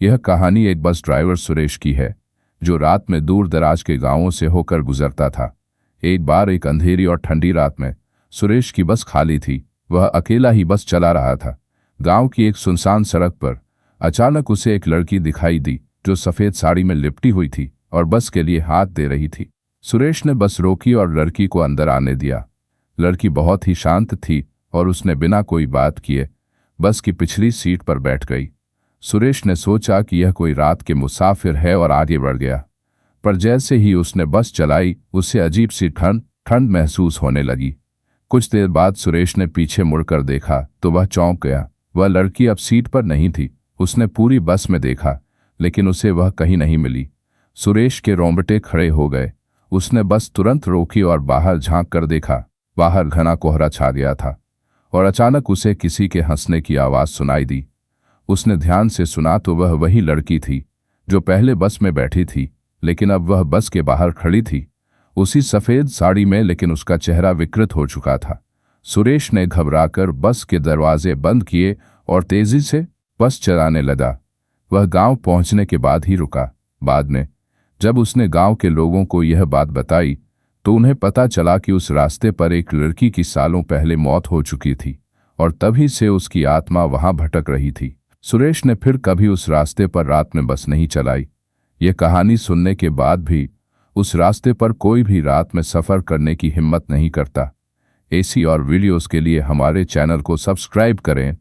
यह कहानी एक बस ड्राइवर सुरेश की है, जो रात में दूर दराज के गांवों से होकर गुजरता था। एक बार एक अंधेरी और ठंडी रात में सुरेश की बस खाली थी। वह अकेला ही बस चला रहा था। गांव की एक सुनसान सड़क पर अचानक उसे एक लड़की दिखाई दी, जो सफेद साड़ी में लिपटी हुई थी और बस के लिए हाथ दे रही थी। सुरेश ने बस रोकी और लड़की को अंदर आने दिया। लड़की बहुत ही शांत थी और उसने बिना कोई बात किए बस की पिछली सीट पर बैठ गई। सुरेश ने सोचा कि यह कोई रात के मुसाफिर है और आगे बढ़ गया। पर जैसे ही उसने बस चलाई, उसे अजीब सी ठंड महसूस होने लगी। कुछ देर बाद सुरेश ने पीछे मुड़कर देखा तो वह चौंक गया। वह लड़की अब सीट पर नहीं थी। उसने पूरी बस में देखा, लेकिन उसे वह कहीं नहीं मिली। सुरेश के रोंगटे खड़े हो गए। उसने बस तुरंत रोकी और बाहर झांक कर देखा। बाहर घना कोहरा छा गया था और अचानक उसे किसी के हंसने की आवाज़ सुनाई दी। उसने ध्यान से सुना तो वह वही लड़की थी जो पहले बस में बैठी थी, लेकिन अब वह बस के बाहर खड़ी थी, उसी सफ़ेद साड़ी में, लेकिन उसका चेहरा विकृत हो चुका था। सुरेश ने घबराकर बस के दरवाजे बंद किए और तेजी से बस चलाने लगा। वह गांव पहुंचने के बाद ही रुका। बाद में जब उसने गांव के लोगों को यह बात बताई तो उन्हें पता चला कि उस रास्ते पर एक लड़की की सालों पहले मौत हो चुकी थी और तभी से उसकी आत्मा वहां भटक रही थी। सुरेश ने फिर कभी उस रास्ते पर रात में बस नहीं चलाई। यह कहानी सुनने के बाद भी उस रास्ते पर कोई भी रात में सफ़र करने की हिम्मत नहीं करता। ऐसी और वीडियोस के लिए हमारे चैनल को सब्सक्राइब करें।